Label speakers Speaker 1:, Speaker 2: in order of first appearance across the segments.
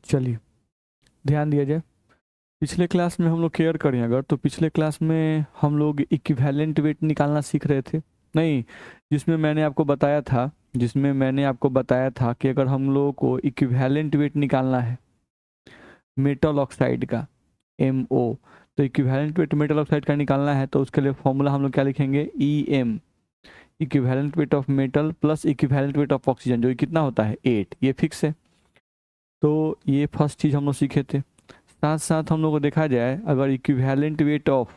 Speaker 1: चलिए ध्यान दिया जाए। पिछले क्लास में हम लोग केयर करें अगर, तो पिछले क्लास में हम लोग इक्विवेलेंट वेट निकालना सीख रहे थे। नहीं, जिसमें मैंने आपको बताया था कि अगर हम लोगों को इक्विवेलेंट वेट निकालना है मेटल ऑक्साइड का, MO, तो इक्विवेलेंट वेट मेटल ऑक्साइड का निकालना है तो उसके लिए फॉर्मूला हम लोग क्या लिखेंगे, EM, equivalent weight of metal plus equivalent weight of oxygen, जो कितना होता है 8, ये फिक्स है। तो ये फर्स्ट चीज़ हम लोग सीखे थे। साथ साथ हम लोग को देखा जाए, अगर equivalent weight of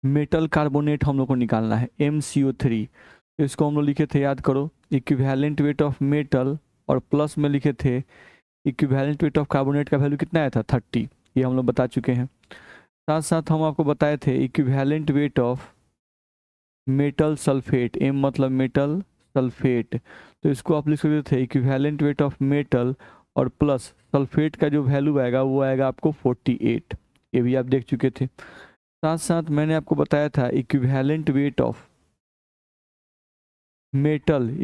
Speaker 1: metal carbonate हम लोग को निकालना है, MCO3, तो इसको हम लोग लिखे थे, याद करो, इक्विवेलेंट वेट ऑफ मेटल और प्लस में लिखे थे इक्विवेलेंट वेट ऑफ कार्बोनेट का वैल्यू कितना आया था, 30, ये हम लोग बता चुके हैं। साथ साथ हम आपको बताए थे equivalent weight of metal sulphate, M मतलब मेटल सल्फेट, तो इसको आप लिख सकते थे इक्विवेलेंट वेट ऑफ मेटल और प्लस सल्फेट का जो वैल्यू आएगा वो आएगा आपको 48, ये भी आप देख चुके थे। साथ साथ मैंने आपको बताया था equivalent weight of metal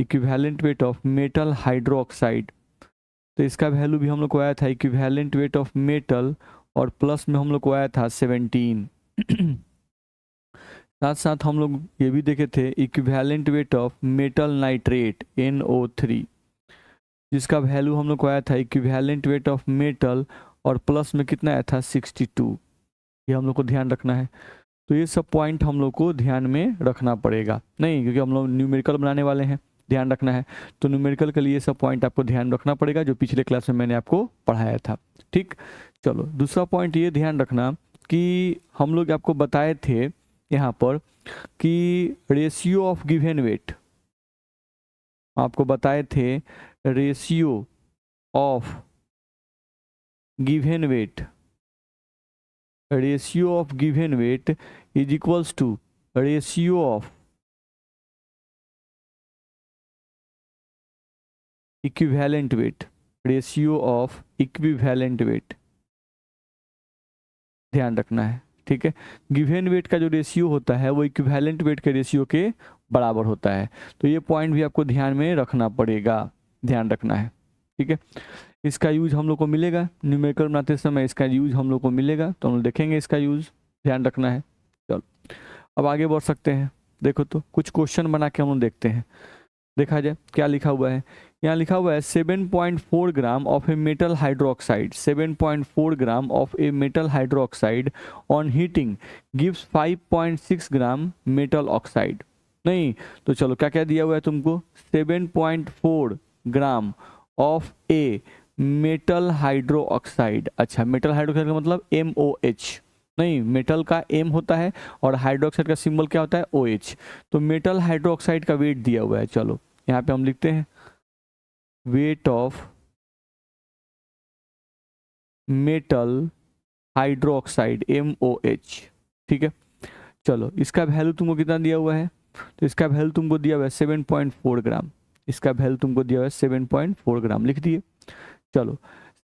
Speaker 1: hydroxide, तो इसका वैल्यू भी हम लोग को आया था इक्विवेलेंट वेट ऑफ मेटल और प्लस में हम लोग को आया था 17। साथ साथ हम लोग ये भी देखे थे equivalent weight of metal nitrate, NO3, जिसका वैल्यू हम लोग को आया था इक्विवेलेंट वेट ऑफ मेटल और प्लस में कितना आया था 62, ये हम लोग को ध्यान रखना है। तो ये सब पॉइंट हम लोग को ध्यान में रखना पड़ेगा, नहीं क्योंकि हम लोग न्यूमेरिकल बनाने वाले हैं, ध्यान रखना है। तो न्यूमेरिकल के लिए ये सब पॉइंट आपको ध्यान रखना पड़ेगा जो पिछले क्लास में मैंने आपको पढ़ाया था। ठीक, चलो दूसरा पॉइंट ये ध्यान रखना कि हम लोग आपको बताए थे यहाँ पर कि रेशियो ऑफ गिवन वेट, आपको बताए थे ratio of given weight, ratio of given weight is equals to ratio of equivalent weight, ratio of equivalent weight, ध्यान रखना है। ठीक है, गिवन वेट का जो रेशियो होता है वो इक्विवेलेंट वेट के रेशियो के बराबर होता है, तो ये पॉइंट भी आपको ध्यान में रखना पड़ेगा, ध्यान रखना है। ठीक है, इसका यूज हम लोग को मिलेगा न्यूमेरिकल बनाते समय, इसका यूज हम लोग को मिलेगा तो हम लोग देखेंगे इसका यूज, ध्यान रखना है। चलो अब आगे बढ़ सकते हैं। देखो तो कुछ क्वेश्चन बना के हम लोग देखते हैं, देखा जाए क्या लिखा हुआ है। यहाँ लिखा हुआ है 7.4 ग्राम of a metal hydroxide, 7.4 gram of a metal hydroxide on heating gives 5.6 gram metal oxide. नहीं तो चलो क्या क्या दिया हुआ है तुमको, 7.4 ग्राम of a metal hydro oxide. अच्छा, मेटल हाइड्रोक्साइड का मतलब MOH, नहीं मेटल का M होता है और हाइड्रोक्साइड का सिंबल क्या होता है, OH। तो मेटल हाइड्रोक्साइड का वेट दिया हुआ है, चलो यहाँ पे हम लिखते हैं wait of metal hydroxide MOH। ठीक है, चलो इसका वैल्यू तुमको कितना दिया हुआ है, तो इसका वैल्यू तुमको दिया हुआ है 7.4 ग्राम, इसका वैल्यू तुमको दिया हुआ है 7.4 ग्राम, लिख दिए। चलो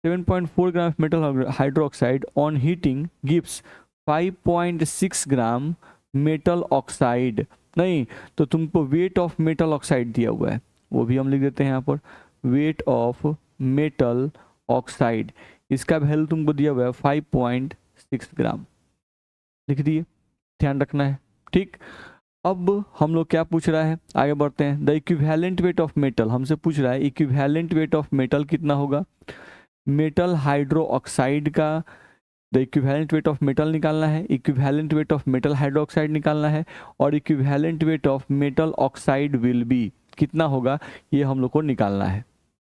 Speaker 1: 7.4 gram metal hydroxide on heating gives 5.6 gram metal oxide. नहीं तो तुमको वेट ऑफ मेटल ऑक्साइड दिया हुआ है, वो भी हम लिख देते हैं यहाँ पर, वेट ऑफ मेटल ऑक्साइड, इसका वैल्यू तुमको दिया हुआ है 5.6 ग्राम, लिख दिए, ध्यान रखना है। ठीक, अब हम लोग क्या पूछ रहा है, आगे बढ़ते हैं। The equivalent weight of metal हमसे पूछ रहा है, इक्विवेलेंट वेट ऑफ मेटल कितना होगा, मेटल हाइड्रो ऑक्साइड का the equivalent weight of metal निकालना है, equivalent weight of metal hydroxide निकालना है, और equivalent weight of metal oxide will be कितना होगा, ये हम लोग को निकालना है।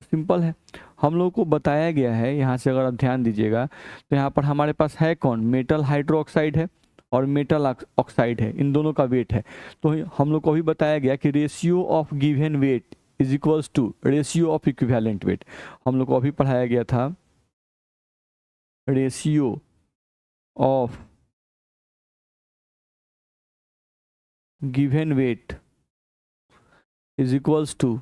Speaker 1: सिंपल है, हम लोग को बताया गया है, यहाँ से अगर आप ध्यान दीजिएगा तो यहाँ पर हमारे पास है कौन, मेटल हाइड्रोक्साइड है और मेटल ऑक्साइड है, इन दोनों का वेट है। तो हम लोग को भी बताया गया कि ratio of given weight is equals to ratio of equivalent weight, हम लोग को अभी पढ़ाया गया था ratio of given weight is equals to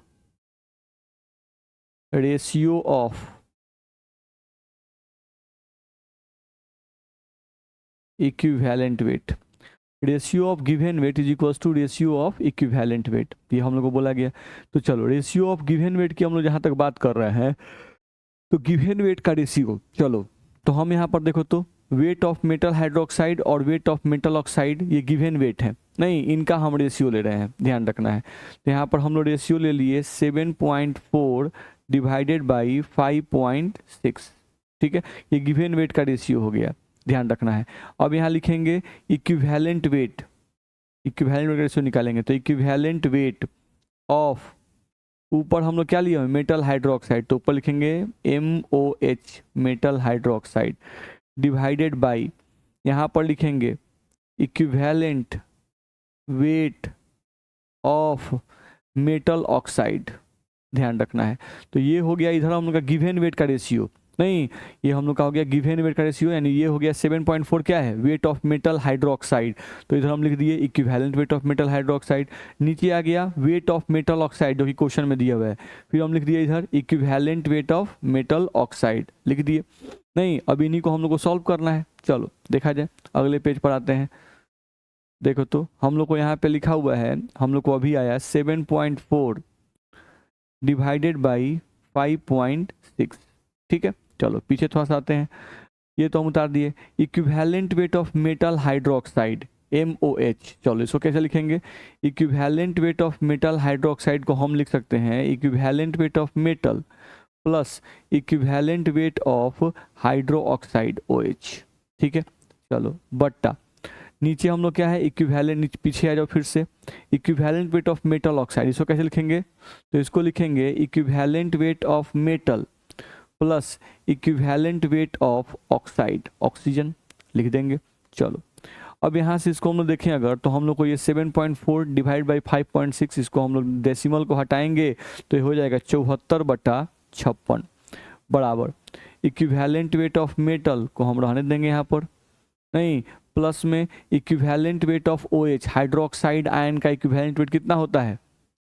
Speaker 1: ratio of equivalent weight, ratio of given weight is equals to ratio of equivalent weight, ये हम लोग को बोला गया। तो चलो रेशियो ऑफ गिवन वेट की हम लोग जहाँ तक बात कर रहे हैं, तो गिवन वेट का रेशियो, चलो तो हम यहाँ पर देखो तो वेट ऑफ मेटल हाइड्रोक्साइड और वेट ऑफ मेटल ऑक्साइड ये गिवन वेट है, नहीं इनका हम रेशियो ले रहे हैं, ध्यान रखना है। तो यहाँ पर हम लोग रेशियो ले लिए 7.4 डिवाइडेड बाई 5.6, ठीक है, ये गिवन वेट का रेशियो हो गया, ध्यान रखना है। अब यहाँ लिखेंगे equivalent weight, equivalent weight ratio निकालेंगे तो इक्विवेलेंट वेट ऑफ, ऊपर हम लोग क्या लिए मेटल हाइड्रोक्साइड, तो ऊपर लिखेंगे MOH metal hydroxide divided by, यहाँ पर लिखेंगे equivalent weight of metal oxide, ध्यान रखना है। तो ये हो गया इधर हम लोग का गिवन वेट का रेशियो, नहीं ये हम लोग का हो गया गिवन वेट का रेशियो, यानी ये हो गया 7.4 क्या है वेट ऑफ मेटल हाइड्रोक्साइड, तो इधर हम लिख दिए equivalent weight of metal hydroxide. नीचे आ गया वेट ऑफ मेटल ऑक्साइड जो कि क्वेश्चन में दिया हुआ है, फिर हम लिख दिए इधर equivalent weight of metal oxide लिख दिए। नहीं अब इन्हीं को हम लोग को सॉल्व करना है, चलो देखा जाए, अगले पेज पर आते हैं। देखो तो हम लोग को यहाँ पे लिखा हुआ है, हम लोग को अभी आया 7.4 डिवाइडेड बाई 5.6, ठीक है। चलो पीछे थोड़ा सा आते हैं, ये तो हम उतार दिए। Equivalent weight of metal hydroxide MOH, चलो इसको कैसे लिखेंगे, equivalent weight of metal hydroxide को हम लिख सकते हैं equivalent weight of metal plus equivalent weight of hydro oxide OH, ठीक है। चलो बट्टा नीचे हम लोग क्या है इक्विवेलेंट, पीछे आ जाओ फिर से, equivalent weight of metal oxide, इसको कैसे लिखेंगे, तो इसको लिखेंगे equivalent weight of metal plus equivalent weight of oxide oxygen लिख देंगे। चलो अब यहाँ से इसको हम लोग देखें अगर, तो हम लोग को ये 7.4 डिवाइड बाई 5.6, इसको हम लोग डेसिमल को हटाएंगे तो ये हो जाएगा 74/56 बराबर इक्विवेलेंट वेट ऑफ मेटल को हम रहने देंगे यहाँ पर, नहीं प्लस में equivalent weight of OH hydroxide ion का इक्विवेलेंट वेट कितना होता है,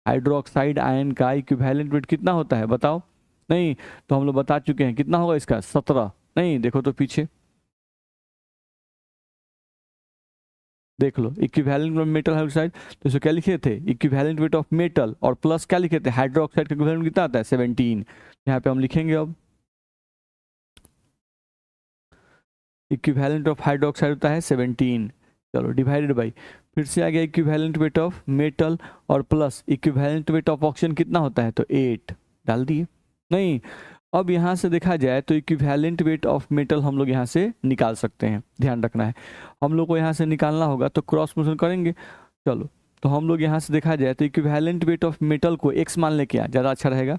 Speaker 1: हाइड्रोक्साइड आयन का इक्विवेलेंट वेट कितना होता है बताओ, नहीं तो हम लोग बता चुके हैं कितना होगा इसका 17, नहीं देखो तो पीछे देख लो इक्विवेलेंट ऑफ मेटल हाइड्रोक्साइड, तो इसको क्या लिखे थे इक्विवेलेंट वेट ऑफ मेटल और प्लस क्या लिखे थे हाइड्रोक्साइड का इक्विवेलेंट कितना आता है 17, यहाँ पे हम लिखेंगे अब इक्विवेलेंट ऑफ हाइड्रोक्साइड होता है 17, चलो डिवाइडेड बाई, फिर से आ गया इक्विवेलेंट वेट ऑफ मेटल और plus equivalent weight of oxygen कितना होता है तो 8 डाल दिए। नहीं अब यहाँ से देखा जाए तो इक्विवेलेंट वेट ऑफ मेटल हम लोग यहाँ से निकाल सकते हैं, ध्यान रखना है। हम लोग को यहाँ से निकालना होगा तो क्रॉस मोशन करेंगे, चलो तो हम लोग यहाँ से देखा जाए तो इक्विवेलेंट वेट ऑफ मेटल को x मान लेके आ ज़्यादा अच्छा रहेगा,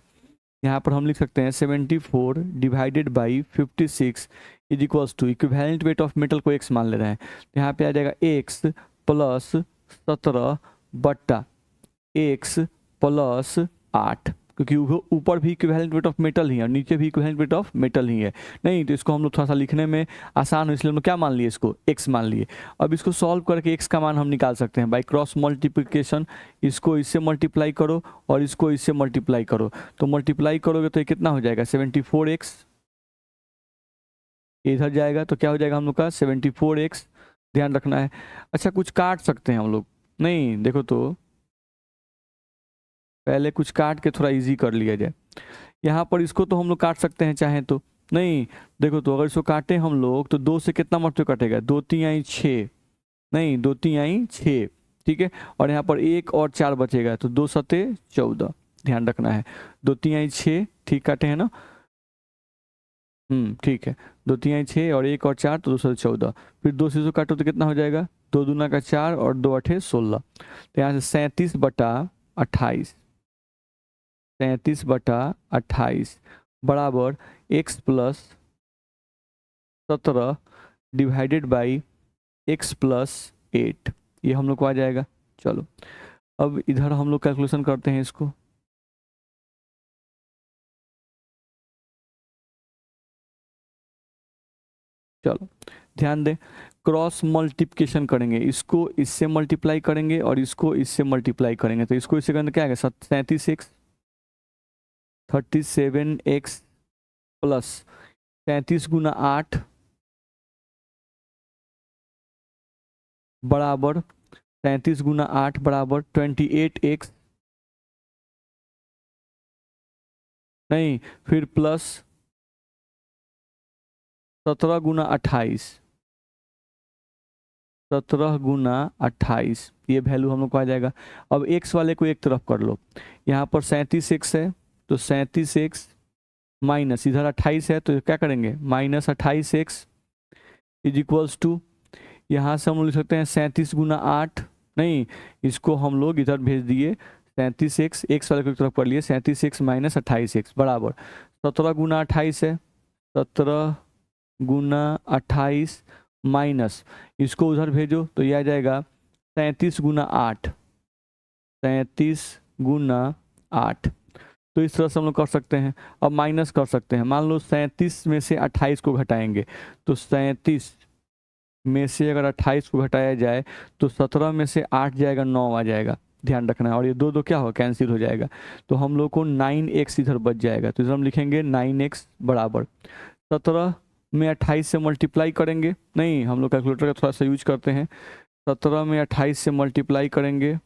Speaker 1: यहाँ पर हम लिख सकते हैं 74 divided by 56 is equals to equivalent weight of metal को x मान ले रहे हैं, तो यहाँ पे आ जाएगा x प्लस 17 बट्टा x प्लस 8, क्योंकि ऊपर भी इक्विवेलेंट वेट ऑफ मेटल ही है और नीचे भी इक्विवेलेंट वेट ऑफ मेटल ही है, नहीं तो इसको हम लोग थोड़ा सा लिखने में आसान हो इसलिए हम लोग क्या मान लिए इसको x मान लिए। अब इसको सॉल्व करके x का मान हम निकाल सकते हैं बाई क्रॉस मल्टीप्लिकेशन, इसको इससे मल्टीप्लाई करो और इसको इससे मल्टीप्लाई करो, तो मल्टीप्लाई करोगे तो ये कितना हो जाएगा 74x, इधर जाएगा तो क्या हो जाएगा हम लोग का 74x, ध्यान रखना है। अच्छा कुछ काट सकते हैं हम लोग, नहीं देखो तो पहले कुछ काट के थोड़ा इजी कर लिया जाए, यहाँ पर इसको तो हम लोग काट सकते हैं चाहें तो, नहीं देखो तो अगर इसको काटे हम लोग तो 2 से कितना मल्टीप्लाई कटेगा 2 3 6, नहीं 2 3 6, ठीक है, और यहाँ पर 1 और 4 बचेगा तो 2 सते 14, ध्यान रखना है 2 3 6, ठीक काटे हैं ना, ठीक है 2 3 6 और 1 और 4 तो 2 सते 14, फिर 2 से काटो तो कितना हो जाएगा 2 दूना का 4 और 2 8 16, तो यहाँ से 37/28, 37/28 बराबर x plus 17 divided by x plus 8, ये हम लोग को आ जाएगा। चलो अब इधर हम लोग कैलकुलेशन करते हैं इसको, चलो ध्यान दें क्रॉस मल्टीप्लिकेशन करेंगे, इसको इससे मल्टीप्लाई करेंगे और इसको इससे मल्टीप्लाई करेंगे, तो इसको इससे करने क्या आएगा 37x 37x प्लस 33 गुना 8 बराबर 33 गुना 8 बराबर 28x, नहीं फिर प्लस 17 गुना 28, 17 गुना 28, ये वैल्यू हम लोग को आ जाएगा। अब एक्स वाले को एक तरफ कर लो, यहाँ पर 37 एक्स है तो 37 एक्स माइनस इधर 28 है तो क्या करेंगे minus 28 x is equals to, यहाँ से हम लोग लिख सकते हैं 37 गुना 8, नहीं इसको हम लोग इधर भेज दिए 37 एक्स, एक्स वाले को एक तरफ कर लिए 37 एक्स माइनस 28 एक्स बराबर 17 गुना 28 है, 17 गुना 28 माइनस इसको उधर भेजो तो यह आ जाएगा 37 गुना 8, 37 गुना 8। तो इस तरह से हम लोग कर सकते हैं। अब माइनस कर सकते हैं, मान लो 37 में से 28 को घटाएंगे तो 37 में से अगर 28 को घटाया जाए तो 17 में से 8 जाएगा 9 आ जाएगा, ध्यान रखना है। और ये दो दो क्या हो कैंसिल हो जाएगा तो हम लोग को 9x इधर बच जाएगा। तो इधर हम लिखेंगे 9x बराबर 17 में 28 से मल्टीप्लाई करेंगे, नहीं हम लोग कैलकुलेटर का थोड़ा सा यूज करते हैं, 17 में 28 से मल्टीप्लाई करेंगे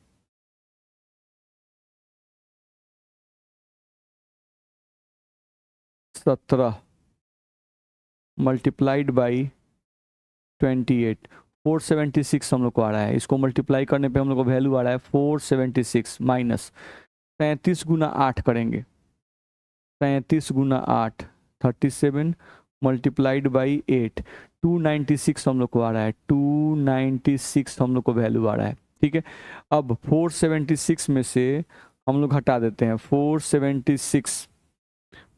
Speaker 1: 17 मल्टीप्लाइड बाई 28, 476 हम लोग को आ रहा है। इसको मल्टीप्लाई करने पे हम लोग को वैल्यू आ रहा है 476 माइनस 37 गुना 8 करेंगे, 37 गुना 8 37 मल्टीप्लाइड बाई 8, 296 हम लोग को आ रहा है, 296 हम लोग को वैल्यू आ रहा है। ठीक है, अब 476 में से हम लोग हटा देते हैं 476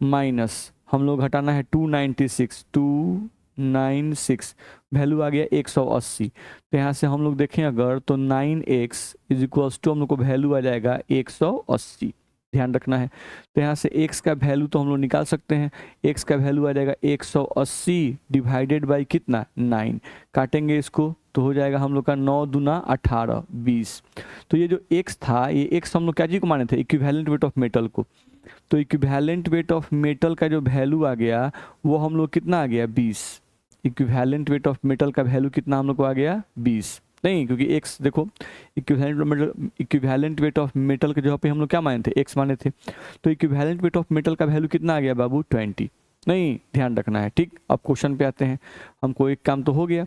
Speaker 1: माइनस हम लोग हटाना है 296, 296 वैल्यू आ गया 180। तो यहाँ से हम लोग देखें अगर तो 9x इज इक्वल्स टू हम लोग को वैल्यू आ जाएगा 180, ध्यान रखना है। तो यहाँ से x का वैल्यू तो हम लोग निकाल सकते हैं, x का वैल्यू आ जाएगा 180 डिवाइडेड बाई कितना 9, काटेंगे इसको तो हो जाएगा हम लोग का 9 दूना 18 20। तो ये जो x था ये x हम लोग क्या चीज को माने थे इक्विवेलेंट वेट ऑफ मेटल को, तो इक्विवेलेंट वेट ऑफ मेटल का जो वैल्यू आ गया वो हम लोग कितना आ गया 20, इक्विवेलेंट वेट ऑफ मेटल का वैल्यू कितना हम लोग को आ गया 20, नहीं क्योंकि x देखो इक्विवेलेंट वेट ऑफ मेटल के जगह पे हम लोग क्या माने थे x माने थे, तो इक्विवेलेंट वेट ऑफ मेटल का वैल्यू कितना आ गया बाबू 20, नहीं ध्यान रखना है। ठीक, अब क्वेश्चन पे आते हैं, हमको एक काम तो हो गया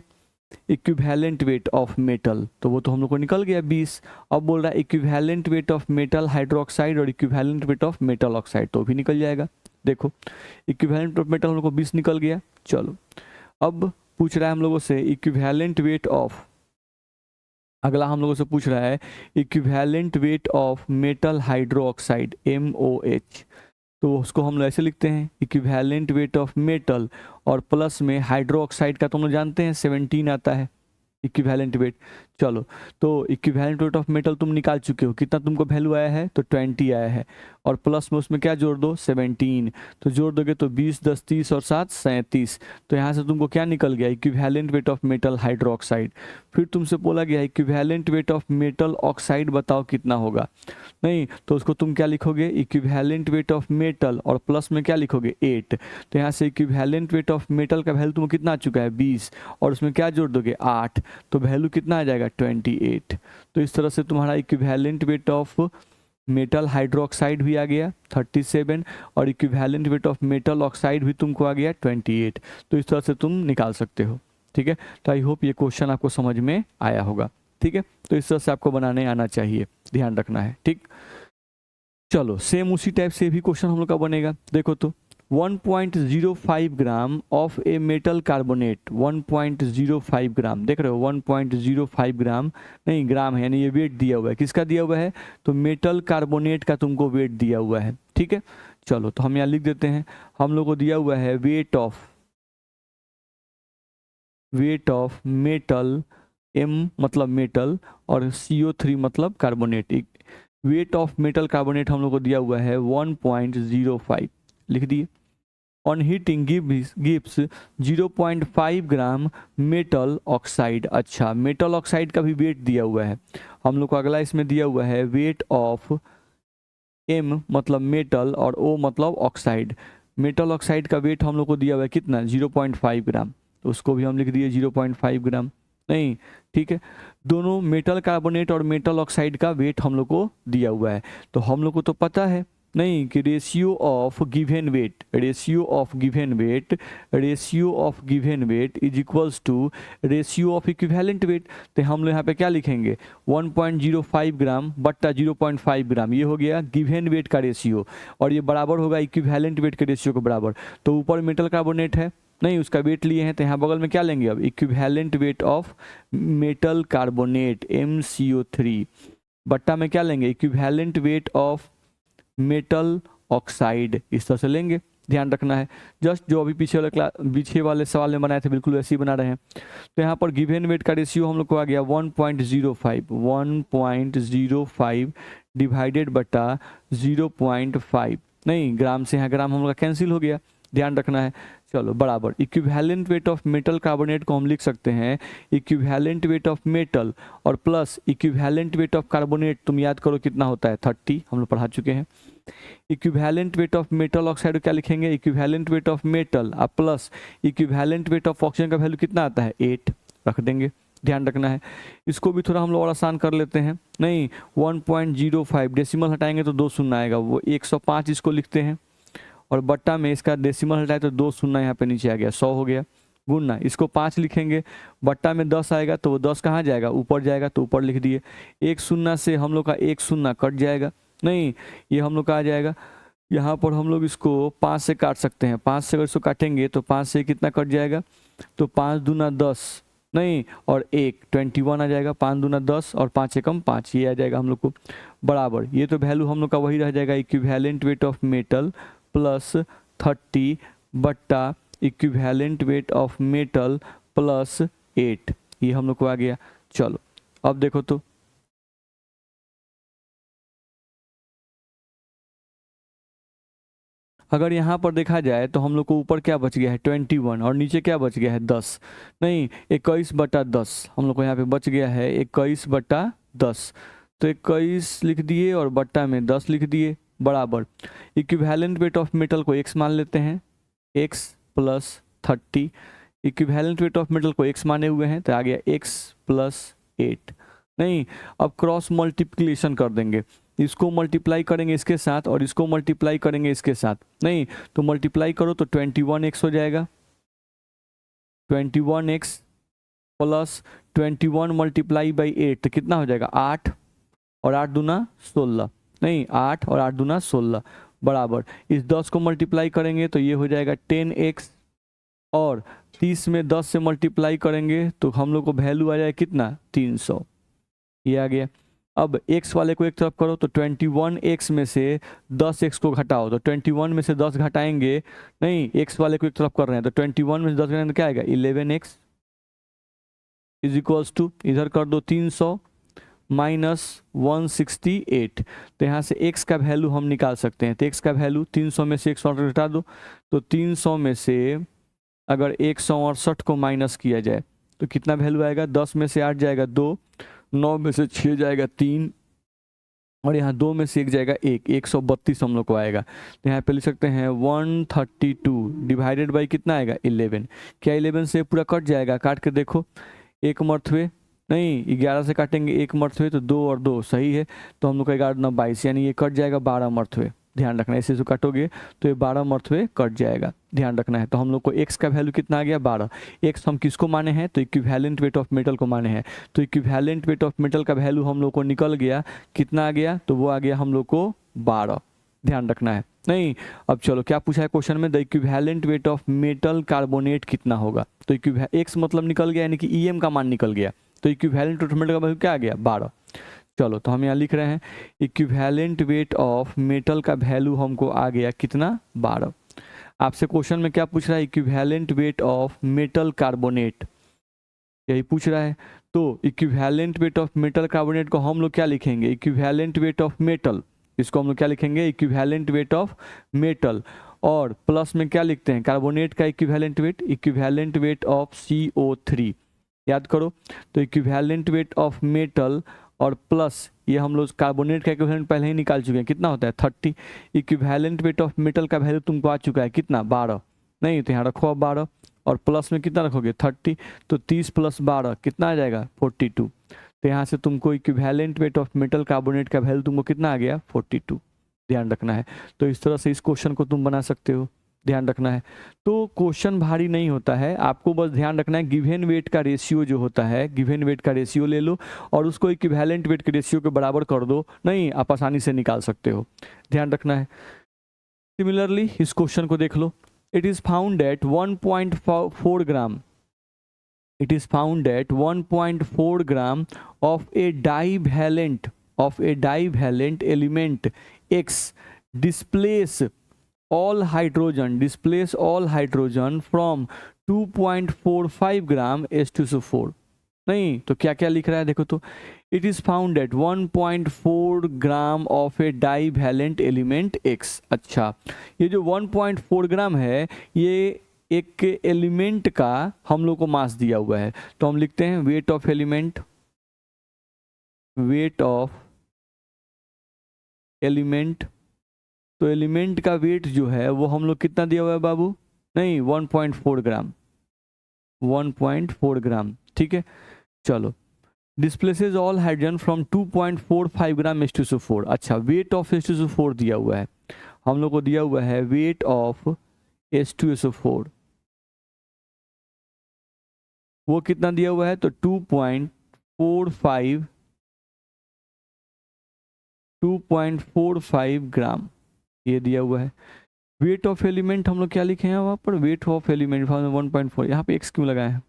Speaker 1: इक्विवेलेंट वेट ऑफ मेटल, तो वो तो हम लोग को निकल गया 20। अब बोल रहा है equivalent weight of metal hydroxide और equivalent weight of metal oxide, तो भी निकल जाएगा। देखो इक्विवेलेंट ऑफ मेटल हम लोग को 20 निकल गया। चलो अब पूछ रहा है हम लोगों से इक्विवेलेंट वेट ऑफ, अगला हम लोगों से पूछ रहा है equivalent weight of metal hydroxide MOH, तो उसको हम लोग ऐसे लिखते हैं इक्विवेलेंट वेट ऑफ मेटल और प्लस में हाइड्रोक्साइड का तुम लोग जानते हैं 17 आता है इक्विवेलेंट वेट। चलो तो इक्विवेलेंट वेट ऑफ मेटल तुम निकाल चुके हो, कितना तुमको वैल्यू आया है तो 20 आया है, और प्लस में उसमें क्या जोड़ दो 17, तो जोड़ दोगे तो 20 10 30 और 7 37, तो यहाँ से तुमको क्या निकल गया equivalent weight of metal hydroxide. फिर तुमसे बोला गया equivalent weight of metal oxide बताओ कितना होगा, नहीं तो उसको तुम क्या लिखोगे इक्विवेलेंट वेट ऑफ मेटल और प्लस में क्या लिखोगे 8, तो यहाँ से इक्विवेलेंट वेट ऑफ मेटल का वैल्यू तुमको कितना आ चुका है 20, और उसमें क्या जोड़ दोगे 8, तो वैल्यू कितना आ जाएगा 28। तो इस तरह से तुम्हारा equivalent weight of metal hydroxide भी आ गया 37 और equivalent weight of metal oxide भी तुमको आ गया 28। तो इस तरह से तुम निकाल सकते हो। ठीक है, तो आई होप ये क्वेश्चन आपको समझ में आया होगा। ठीक है, तो इस तरह से आपको बनाने आना चाहिए, ध्यान रखना है। ठीक, चलो सेम उसी टाइप से भी क्वेश्चन हम लोग का बनेगा। देखो तो 1.05 ग्राम ऑफ ए मेटल कार्बोनेट, 1.05 ग्राम देख रहे हो 1.05 ग्राम नहीं ग्राम है, यानी ये वेट दिया हुआ है, किसका दिया हुआ है तो मेटल कार्बोनेट का तुमको वेट दिया हुआ है। ठीक है, चलो तो हम यहाँ लिख देते हैं, हम लोग को दिया हुआ है वेट ऑफ मेटल, M मतलब मेटल और CO3 मतलब carbonate, wait of metal carbonate हम लोग को दिया हुआ है 1.05 लिख दिए। On heating gives 0.5 gram metal oxide, अच्छा मेटल ऑक्साइड का भी वेट दिया हुआ है हम लोग को। अगला इसमें दिया हुआ है वेट ऑफ M मतलब मेटल और O मतलब ऑक्साइड, मेटल ऑक्साइड का वेट हम लोग को दिया हुआ है कितना 0.5 ग्राम, तो उसको भी हम लिख दिए 0.5 ग्राम, नहीं ठीक है। दोनों मेटल कार्बोनेट और मेटल ऑक्साइड का वेट हम लोग को दिया हुआ है, तो हम लोग को तो पता है नहीं कि ratio of given weight, ratio of given weight, ratio of given weight is equals to ratio of equivalent weight. तो हम लोग यहाँ पे क्या लिखेंगे 1.05 ग्राम बट्टा 0.5 ग्राम, ये हो गया गिवन वेट का रेशियो, और ये बराबर होगा इक्विवेलेंट वेट के रेशियो के बराबर। तो ऊपर मेटल कार्बोनेट है, नहीं उसका वेट लिए हैं, तो यहाँ बगल में क्या लेंगे अब equivalent weight of metal carbonate MCO3 बट्टा में क्या लेंगे equivalent weight of metal oxide, इस तरह से लेंगे। ध्यान रखना है जस्ट जो अभी पीछे वाले सवाल में बनाए थे बिल्कुल वैसे ही बना रहे हैं। तो यहाँ पर गिवन वेट का रेशियो हम लोग को आ गया 1.05 डिवाइडेड बटा 0.5, नहीं ग्राम से यहाँ ग्राम हम लोग का कैंसिल हो गया, ध्यान रखना है। चलो बराबर equivalent weight of metal carbonate को हम लिख सकते हैं इक्विवेलेंट वेट ऑफ मेटल और plus equivalent weight of carbonate, तुम याद करो कितना होता है 30, हम लोग पढ़ा चुके हैं। Equivalent weight of metal oxide क्या लिखेंगे इक्विवेलेंट वेट ऑफ मेटल और plus equivalent weight of oxygen का वैल्यू कितना आता है 8 रख देंगे, ध्यान रखना है। इसको भी थोड़ा हम लोग और आसान कर लेते हैं, नहीं 1.05 डेसिमल हटाएंगे तो 2 शून्य आएगा, वो 105 इसको लिखते हैं, और बट्टा में इसका डेसिमल हटाए तो 2 शून्य यहाँ पे नीचे आ गया 100 हो गया, गुणना इसको 5 लिखेंगे, बट्टा में 10 आएगा तो वो 10 कहाँ जाएगा ऊपर जाएगा, तो ऊपर लिख दिए। 1 शून्य से हम लोग का 1 शून्य कट जाएगा, नहीं ये हम लोग का आ जाएगा, यहाँ पर हम लोग इसको 5 से काट सकते हैं, 5 से अगर इसको काटेंगे तो 5 से कितना कट जाएगा, तो 5 दूना 10, नहीं और 1 21 आ जाएगा, 5 दूना 10 और 5 एकम 5, ये आ जाएगा हम लोग को बराबर। ये तो वैल्यू हम लोग का वही रह जाएगा equivalent weight of metal plus 30 बट्टा equivalent weight of metal plus 8, ये हम लोग को आ गया। चलो अब देखो तो अगर यहाँ पर देखा जाए तो हम लोग को ऊपर क्या बच गया है 21 और नीचे क्या बच गया है 10, नहीं 21 बटा 10 हम लोग को यहाँ पे बच गया है 21 बटा 10, तो 21 लिख दिए और बट्टा में 10 लिख दिए बराबर इक्विवेलेंट वेट ऑफ मेटल को x मान लेते हैं, x plus 30, equivalent weight of metal को x माने हुए हैं तो आ गया x प्लस 8, नहीं अब क्रॉस मल्टीप्लिकेशन कर देंगे, इसको मल्टीप्लाई करेंगे इसके साथ और इसको मल्टीप्लाई करेंगे इसके साथ, नहीं तो मल्टीप्लाई करो तो 21x हो जाएगा, 21x प्लस 21 मल्टीप्लाई बाई 8 तो कितना हो जाएगा 8 और 8 दूना 16, नहीं 8 और 8 दूना 16 बराबर इस 10 को मल्टीप्लाई करेंगे तो ये हो जाएगा 10x और 30 में 10 से मल्टीप्लाई करेंगे तो हम लोग को वैल्यू आ जाएगा कितना 300, ये आ गया। अब x वाले को एक तरफ करो तो 21x में से 10x को घटाओ तो 21 में से 10 घटाएंगे, नहीं x वाले को एक तरफ कर रहे हैं तो 21 में से 10 घटाएंगे तो क्या आएगा 11x इज इक्वल्स टू इधर कर दो 300 माइनस 168, तो यहाँ से x का वैल्यू हम निकाल सकते हैं, तो x का वैल्यू 300 में से 168 घटा दो तो 300 में से अगर 168 को माइनस किया जाए तो कितना वैल्यू आएगा, 10 में से 8 जाएगा 2, 9 में से 6 जाएगा 3 और यहाँ 2 में से 1 जाएगा 1, 132 हम लोग को आएगा। तो यहाँ पे लिख सकते हैं 132 डिवाइडेड बाई कितना आएगा 11, क्या 11 से पूरा कट जाएगा, काट के देखो एक मरथवे, नहीं 11 से काटेंगे एक मरथवे तो 2 और 2 सही है, तो हम लोग का 11 9 22 यानी ये कट जाएगा 12 मरथवे, ध्यान रखना है ऐसे जो काटोगे तो ये 12 मरथवे कट जाएगा, ध्यान रखना है। तो हम लोग को x का वैल्यू कितना आ गया 12, x हम किसको माने हैं तो इक्विवेलेंट वेट ऑफ मेटल को माने हैं, तो इक्विवेलेंट वेट ऑफ मेटल का वैल्यू हम लोग को निकल गया कितना आ गया, तो वो आ गया हम लोग को 12, ध्यान रखना है। नहीं अब चलो क्या पूछा है क्वेश्चन में the equivalent weight of metal carbonate कितना होगा, तो x मतलब निकल गया यानी कि EM का मान निकल गया, तो इक्विवेलेंट वेट ऑफ मेटल का वैल्यू क्या आ गया 12। चलो तो हम यहाँ लिख रहे हैं इक्विवेलेंट वेट ऑफ मेटल का वैल्यू हमको आ गया कितना 12। आपसे क्वेश्चन में क्या पूछ रहा है equivalent weight of metal carbonate, यही पूछ रहा है, तो equivalent weight of metal carbonate को हम लोग क्या लिखेंगे इक्विवेलेंट वेट ऑफ मेटल, इसको हम लोग क्या लिखेंगे इक्विवेलेंट वेट ऑफ मेटल और प्लस में क्या लिखते हैं कार्बोनेट का इक्विवेलेंट वेट ऑफ CO3 याद करो, तो इक्विवेलेंट वेट ऑफ मेटल और प्लस ये हम लोग कार्बोनेट का इक्विवेलेंट पहले ही निकाल चुके हैं कितना होता है 30, इक्विवेलेंट वेट ऑफ मेटल का वैल्यू तुमको आ चुका है कितना 12, नहीं तो यहाँ रखो अब 12 और प्लस में कितना रखोगे 30, तो 30 प्लस 12 कितना आ जाएगा 42, तो यहाँ से तुमको equivalent weight of metal carbonate का वैल्यू तुमको कितना आ गया 42। ध्यान रखना है। तो इस तरह से इस क्वेश्चन को तुम बना सकते हो, ध्यान रखना है। तो क्वेश्चन भारी नहीं होता है, आपको बस ध्यान रखना है गिवन वेट का रेशियो जो होता है, गिवन वेट का रेशियो ले लो और उसको इक्विवेलेंट वेट के रेशियो के बराबर कर दो, नहीं आप आसानी से निकाल सकते हो, ध्यान रखना है। सिमिलरली इस क्वेश्चन को देख लो, it is found at 1.4 gram, it is found that 1.4 gram of a divalent element X displace all hydrogen from 2.45 gram H2SO4। नहीं तो क्या क्या लिख रहा है देखो तो, it is found at 1.4 gram of a divalent element X। अच्छा, ये जो 1.4 ग्राम है ये एक एलिमेंट का हम लोग को मास दिया हुआ है, तो हम लिखते हैं wait of element, wait of element. तो एलिमेंट का वेट जो है वो हम लोग कितना दिया हुआ है बाबू, नहीं 1.4 ग्राम, 1.4 ग्राम, ठीक है। चलो, displaces all hydrogen from 2.45 gram H2SO4। अच्छा, वेट ऑफ H2SO4 दिया हुआ है, हम लोग को दिया हुआ है वेट ऑफ H2SO4, वो कितना दिया हुआ है तो 2.45 ग्राम ये दिया हुआ है। वेट ऑफ एलिमेंट हम लोग क्या लिखे हैं वहां पर, वेट ऑफ एलिमेंट 1.4, यहाँ पे x क्यों लगाया है,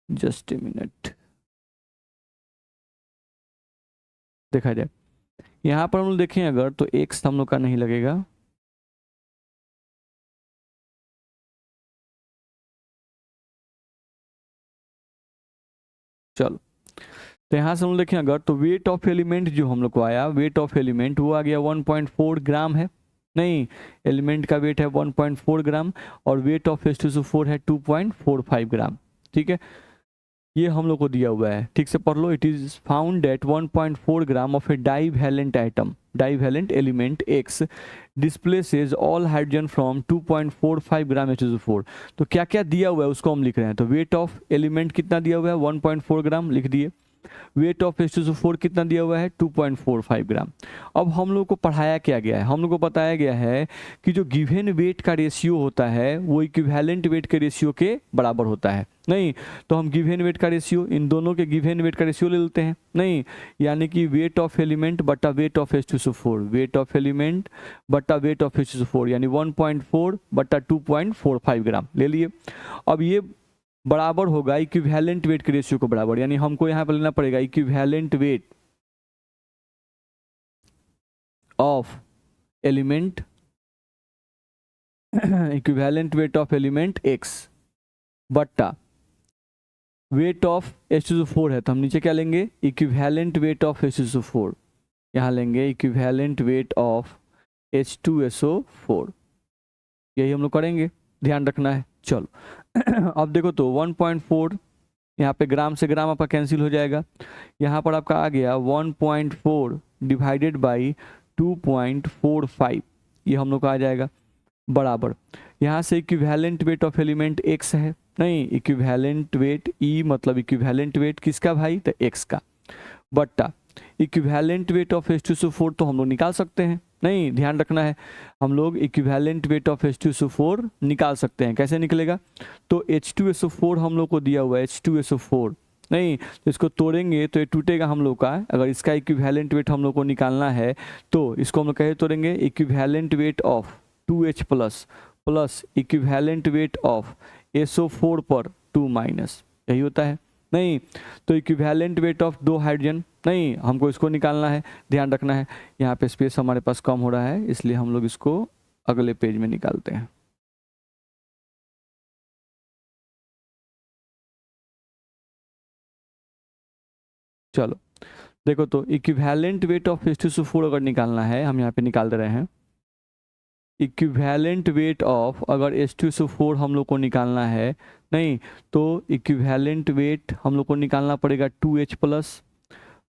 Speaker 1: जस्ट ए मिनट देखा जाए, यहाँ पर हम लोग देखें अगर तो x हम लोग का नहीं लगेगा, चलो तो यहाँ से हम देखें अगर तो वेट ऑफ एलिमेंट जो हम लोग को आया, वेट ऑफ एलिमेंट वो आ गया 1.4 ग्राम है, नहीं एलिमेंट का वेट है 1.4 ग्राम और वेट ऑफ H2SO4 है 2.45 ग्राम, ठीक है। ये हम लोग को दिया हुआ है, ठीक से पढ़ लो। It is found at 1.4 gram of a divalent atom, divalent element X displaces all hydrogen from 2.45 gram H2SO4। तो क्या क्या दिया हुआ है उसको हम लिख रहे हैं, तो वेट ऑफ एलिमेंट कितना दिया हुआ है 1.4 ग्राम लिख दिए, वेट ऑफ H2SO4 कितना दिया हुआ है 2.45 ग्राम। अब हम लोग को पढ़ाया क्या गया है, हम लोग को बताया गया है कि जो गिवन वेट का रेशियो होता है वो इक्विवेलेंट वेट के रेशियो के बराबर होता है, नहीं तो हम गिवन वेट का रेशियो, इन दोनों के गिवन वेट का रेशियो ले लेते हैं, नहीं यानी कि वेट ऑफ एलिमेंट बटा weight of H2SO4, wait of element बटा वेट ऑफ H2SO4 यानी 1.4 बटा 2.45 ग्राम ले लिए। अब ये बराबर होगा इक्विवेलेंट वेट के रेशियो को बराबर, यानी हमको यहाँ पर लेना पड़ेगा equivalent weight of element, equivalent weight of element X बट्टा वेट ऑफ H2SO4 है तो हम नीचे क्या लेंगे इक्विवेलेंट वेट ऑफ H2SO4, यहाँ लेंगे इक्विवेलेंट वेट ऑफ H2SO4, यही हम लोग करेंगे, ध्यान रखना है। चलो अब देखो तो 1.4 यहाँ पे ग्राम से ग्राम आपका कैंसिल हो जाएगा, यहाँ पर आपका आ गया 1.4 डिवाइडेड बाई 2.45, ये हम लोग का आ जाएगा बराबर, यहाँ से equivalent weight of element X है, नहीं इक्विवेलेंट वेट E मतलब इक्विवेलेंट वेट किसका भाई तो X का, बट्टा इक्विवेलेंट वेट ऑफ H2SO4 तो हम लोग निकाल सकते हैं, नहीं ध्यान रखना है हम लोग इक्विवेलेंट वेट ऑफ H2SO4 निकाल सकते हैं, कैसे निकलेगा तो H2SO4 हम लोग को दिया हुआ है H2SO4, नहीं तो इसको तोड़ेंगे तो ये टूटेगा हम लोग का, अगर इसका इक्विवेलेंट वेट हम लोग को निकालना है तो इसको हम लोग कैसे तोड़ेंगे equivalent weight of 2H plus plus equivalent weight of SO4 पर 2 माइनस, यही होता है, नहीं तो इक्विवेलेंट वेट ऑफ 2 हाइड्रोजन, नहीं हमको इसको निकालना है, ध्यान रखना है यहाँ पे स्पेस हमारे पास कम हो रहा है इसलिए हम लोग इसको अगले पेज में निकालते हैं। चलो देखो तो इक्विवेलेंट वेट ऑफ H2SO4 अगर निकालना है हम यहाँ पे निकाल दे रहे हैं, इक्विवेलेंट वेट ऑफ अगर H2SO4 हम लोग को निकालना है, नहीं तो इक्विवेलेंट वेट हम लोग को निकालना पड़ेगा 2H plus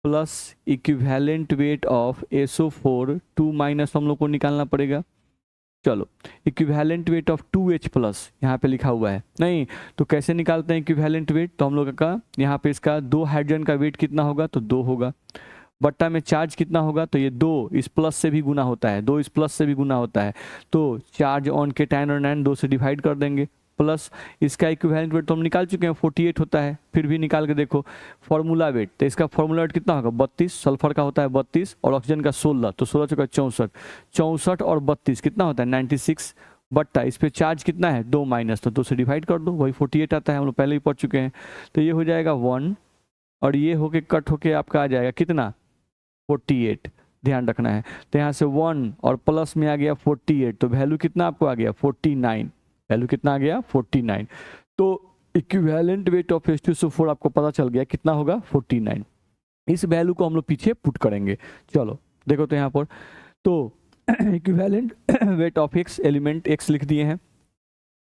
Speaker 1: plus equivalent weight of SO4 2 minus हम लोग को निकालना पड़ेगा। चलो equivalent weight of 2H plus यहाँ पे लिखा हुआ है, नहीं तो कैसे निकालते हैं इक्विवेलेंट वेट, तो हम लोग का यहाँ पे इसका 2 हाइड्रोजन का वेट कितना होगा तो 2 होगा, बट्टा में चार्ज कितना होगा, तो ये 2 इस प्लस से भी गुना होता है, 2 इस प्लस से भी गुना होता है, तो चार्ज ऑन के tan और nan 2 से डिवाइड कर देंगे, प्लस इसका इक्विवेलेंट वेट तो हम निकाल चुके हैं 48 होता है, फिर भी निकाल के देखो फॉर्मूला वेट, तो इसका फॉर्मूला वेट कितना होगा 32, सल्फर का होता है 32 और ऑक्सीजन का 16, तो 16 चौका 64, 64 और 32 कितना होता है 96, बट्टा इस पे चार्ज कितना है 2 माइनस, तो 2 से डिवाइड कर दो, वही 48 आता है, हम लोग पहले ही पढ़ चुके हैं, तो ये हो जाएगा 1 और ये होके कट होके आपका आ जाएगा कितना 48, ध्यान रखना है, तो यहाँ से 1 और प्लस में आ गया 48, तो वैल्यू कितना आपको आ गया 49, वैल्यू कितना आ गया 49, तो इक्विवेलेंट वेट ऑफ H2SO4 आपको पता चल गया कितना होगा 49, इस वैल्यू को हम लोग पीछे पुट करेंगे। चलो देखो तो यहाँ पर तो equivalent weight of x element x लिख दिए हैं,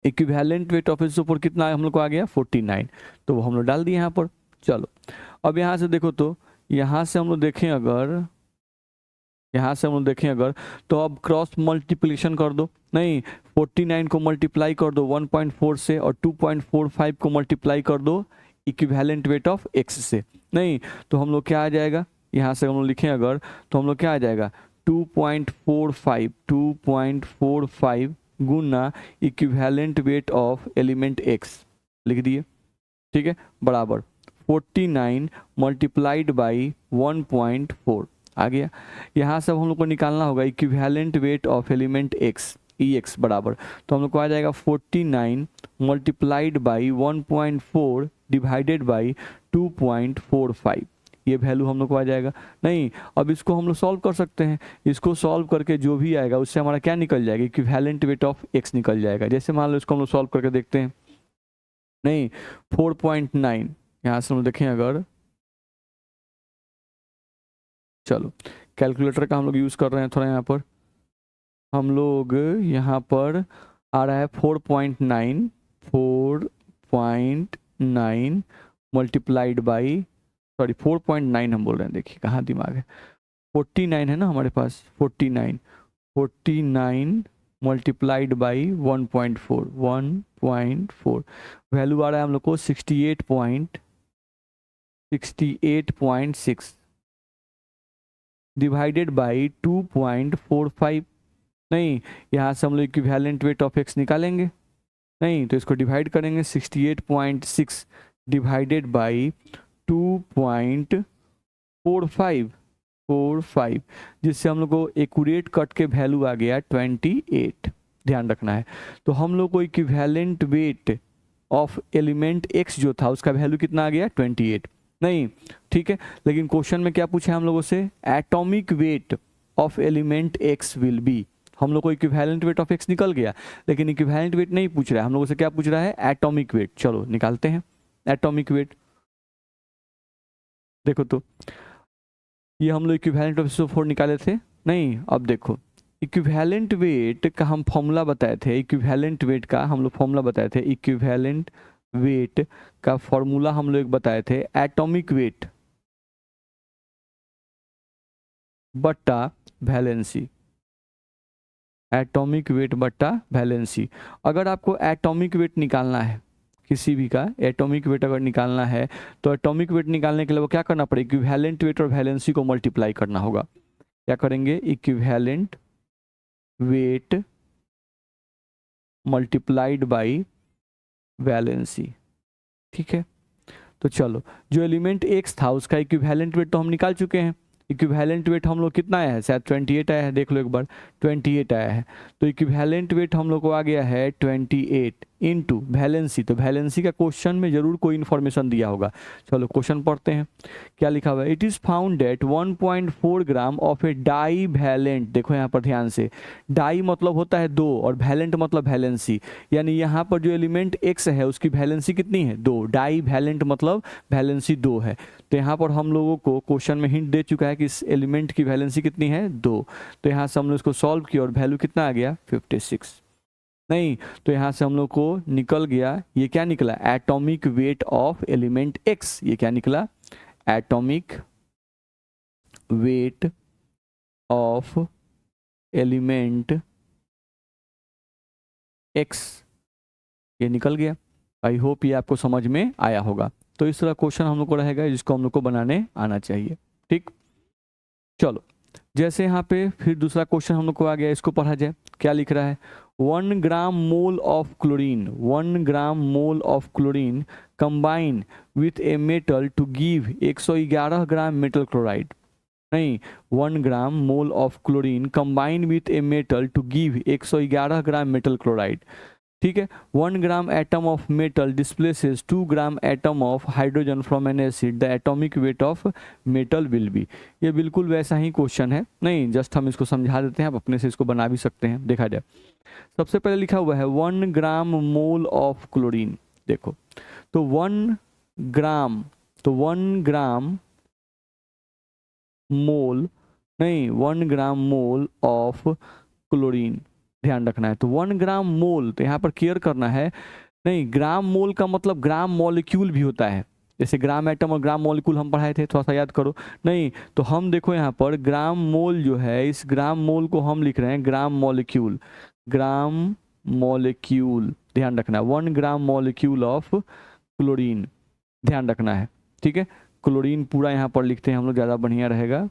Speaker 1: इक्विवेलेंट वेट ऑफ H2SO4 कितना हम लोग को आ गया 49, तो वो हम लोग डाल दिए यहाँ पर। चलो अब यहाँ से देखो तो यहाँ से हम लोग देखें अगर, यहाँ से हम लोग देखें अगर, तो अब क्रॉस मल्टीप्लिकेशन कर दो, नहीं 49 को मल्टीप्लाई कर दो 1.4 से और 2.45 को मल्टीप्लाई कर दो इक्विवेलेंट वेट ऑफ एक्स से, नहीं तो हम लोग क्या आ जाएगा, यहाँ से हम लोग लिखें अगर तो हम लोग क्या आ जाएगा 2.45 गुना equivalent weight of element x लिख दिए, ठीक है, बराबर 49 मल्टीप्लाइड बाई 1.4 आ गया। यहाँ से हम लोग को निकालना होगा equivalent weight of element x E x बराबर, तो हम लोग को आ जाएगा 49 मल्टीप्लाइड बाई 1.4 डिवाइडेड बाई 2.45, ये वैल्यू हम लोग को आ जाएगा। नहीं अब इसको हम लोग सॉल्व कर सकते हैं, इसको सॉल्व करके जो भी आएगा उससे हमारा क्या निकल जाएगा इक्विवेलेंट वेट ऑफ एक्स निकल जाएगा। जैसे मान लो इसको हम लोग सॉल्व करके देखते हैं, नहीं 4.9 यहाँ से हम देखें अगर, चलो कैलकुलेटर का हम लोग यूज़ कर रहे हैं थोड़ा, यहाँ पर हम लोग यहाँ पर आ रहा है 4.9 मल्टीप्लाइड बाई, सॉरी 4.9 हम बोल रहे हैं, देखिए कहाँ दिमाग है, 49 है ना हमारे पास, 49 मल्टीप्लाइड बाई 1.4 वैल्यू आ रहा है हम लोग को 68.6 डिवाइडेड बाई 2.45, नहीं यहाँ से हम लोग इक्विवेलेंट वेट ऑफ एक्स निकालेंगे, नहीं तो इसको डिवाइड करेंगे 68.6 डिवाइडेड बाई 2.45 जिससे हम लोग को एक्यूरेट कट के वैल्यू आ गया 28, ध्यान रखना है। तो हम लोग को equivalent weight of element x जो था उसका वैल्यू कितना आ गया 28, नहीं ठीक है, लेकिन क्वेश्चन में क्या पूछा है हम लोगों से, atomic weight of element x will be, हम लोग को इक्विवेलेंट वेट ऑफ एक्स निकल गया, लेकिन इक्विवेलेंट वेट नहीं पूछ रहा है हम लोगों से, क्या पूछ रहा है एटॉमिक वेट। चलो निकालते हैं एटॉमिक वेट, देखो तो ये हम लोग इक्विवेलेंट ऑफ SO4 निकाले थे, नहीं अब देखो इक्विवेलेंट वेट का हम फॉर्मूला बताए थे, इक्विवेलेंट वेट का हम लोग फॉर्मूला बताए थे, इक्विवेलेंट वेट का फॉर्मूला हम लोग बताए थे एटॉमिक वेट बट्टा वैलेंसी, एटॉमिक वेट बट्टा वैलेंसी। अगर आपको एटॉमिक वेट निकालना है किसी भी का, एटॉमिक वेट अगर निकालना है तो एटॉमिक वेट निकालने के लिए वो क्या करना पड़ेगा, इक्विवेलेंट वेट और वैलेंसी को मल्टीप्लाई करना होगा। क्या करेंगे, equivalent weight multiplied by valency, ठीक है। तो चलो जो एलिमेंट एक्स था उसका इक्विवेलेंट वेट तो हम निकाल चुके हैं, इक्विवेलेंट वेट हम लोग कितना आया है, शायद 28 आया है, देख लो एक बार 28 आया है, तो इक्विवेलेंट वेट हम लोग को आ गया है 28 इनटू वैलेंसी, तो वैलेंसी का क्वेश्चन में जरूर कोई इन्फॉर्मेशन दिया होगा। चलो क्वेश्चन पढ़ते हैं क्या लिखा हुआ है, it is found that 1.4 gram of a divalent, देखो यहाँ पर ध्यान से, डाई मतलब होता है 2 और वैलेंट मतलब वैलेंसी, यानी यहाँ पर जो एलिमेंट एक्स है उसकी वैलेंसी कितनी है 2, डाई वैलेंट मतलब वैलेंसी 2 है। तो यहाँ पर हम लोगों को क्वेश्चन में हिंट दे चुका है कि इस एलिमेंट की वैलेंसी कितनी है 2, तो यहाँ से हम लोग इसको सॉल्व किया और वैल्यू कितना आ गया 56, नहीं तो यहाँ से हम लोग को निकल गया, ये क्या निकला atomic weight of element x, ये क्या निकला atomic weight of element x, ये निकल गया। आई होप ये आपको समझ में आया होगा। तो इस तरह क्वेश्चन हम लोग को रहेगा जिसको हम लोग को बनाने आना चाहिए, ठीक। चलो जैसे यहाँ पे फिर दूसरा क्वेश्चन हम लोग को आ गया, इसको पढ़ा जाए। क्या लिख रहा है, 1 gram mole of chlorine, 1 gram mole of chlorine combine with a metal to give 111 gram metal chloride. नहीं, 1 gram mole of chlorine combine with a metal to give 111 gram metal chloride. ठीक है, 1 gram atom of metal displaces 2 gram atom of hydrogen from an acid, the atomic weight of metal will be. ये बिल्कुल वैसा ही question है, नहीं just हम इसको समझा देते हैं, आप अपने से इसको बना भी सकते हैं। देखा जाए, सबसे पहले लिखा हुआ है 1 ग्राम मोल ऑफ क्लोरीन। देखो तो 1 ग्राम, तो 1 ग्राम मोल, नहीं 1 ग्राम मोल ऑफ क्लोरीन, ध्यान रखना है। तो 1 ग्राम मोल, तो यहाँ पर केयर करना है, नहीं ग्राम मोल का मतलब ग्राम मॉलिक्यूल भी होता है, जैसे ग्राम एटम और ग्राम मॉलिक्यूल हम पढ़ाए थे, थोड़ा सा याद करो। नहीं तो हम देखो यहाँ पर ग्राम मोल जो है, इस ग्राम मोल को हम लिख रहे हैं ग्राम मॉलिक्यूल, ग्राम मॉलिक्यूल, ध्यान रखना है। 1 ग्राम मॉलिक्यूल ऑफ क्लोरीन, ध्यान रखना है। ठीक है, क्लोरीन पूरा यहाँ पर लिखते हैं हम लोग, ज़्यादा बढ़िया रहेगा,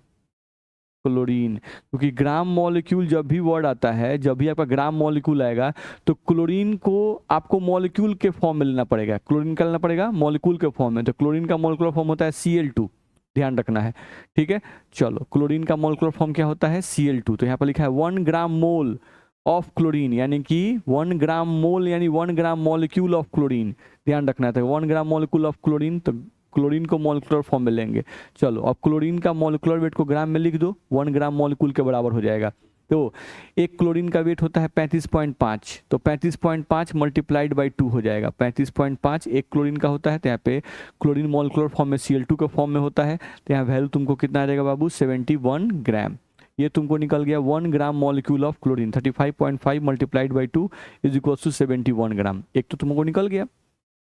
Speaker 1: क्लोरीन। क्योंकि ग्राम मॉलिक्यूल जब भी वर्ड आता है, जब भी आपका ग्राम मॉलिक्यूल आएगा, तो क्लोरीन को आपको मॉलिक्यूल के फॉर्म में लेना पड़ेगा, क्लोरीन का लेना पड़ेगा मॉलिक्यूल के फॉर्म में। तो क्लोरीन का मॉलिक्यूलर फॉर्म होता है Cl2, ध्यान रखना है। ठीक है, चलो क्लोरीन का मॉलिक्यूलर फॉर्म क्या होता है, Cl2। तो यहाँ पर लिखा है 1 ग्राम मोल ऑफ क्लोरीन, यानी कि 1 ग्राम मोल यानी 1 ग्राम मॉलिक्यूल ऑफ क्लोरीन, ध्यान रखना है। तो 1 ग्राम मॉलिक्यूल ऑफ क्लोरीन, तो क्लोरीन को मॉलिक्यूलर फॉर्म में लेंगे। चलो अब क्लोरीन का मॉलिक्यूलर वेट को ग्राम में लिख दो, 1 ग्राम मॉलिक्यूल के बराबर हो जाएगा। तो एक क्लोरीन का वेट होता है 35.5, तो 35.5 मल्टीप्लाइड बाई 2 हो जाएगा। 35.5 एक क्लोरीन का होता है, तो यहाँ पे क्लोरीन मॉलिक्यूलर फॉर्म में Cl2 के फॉर्म में होता है, तो यहाँ वैल्यू तुमको कितना आ जाएगा बाबू, 71 ग्राम। ये तुमको निकल गया 1 gram molecule of chlorine, 35.5 multiplied by 2 is equal to 71 gram. एक तो तुमको निकल गया,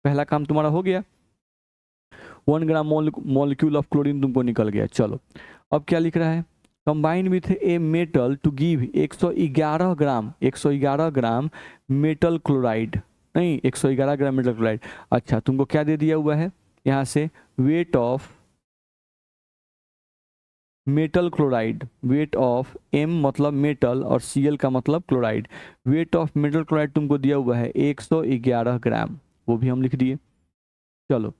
Speaker 1: पहला काम तुम्हारा हो गया, 1 ग्राम मॉलिक्यूल ऑफ क्लोरीन तुमको निकल गया। चलो अब क्या लिख रहा है, combine with a metal to give 111 gram, 111 gram metal chloride, नहीं 111 ग्राम मेटल क्लोराइड। अच्छा तुमको क्या दे दिया हुआ है यहाँ से, wait of metal chloride, weight of M मतलब मेटल और Cl का मतलब chloride, wait of metal chloride तुमको दिया हुआ है 111 ग्राम, वो भी हम लिख दिए। चलो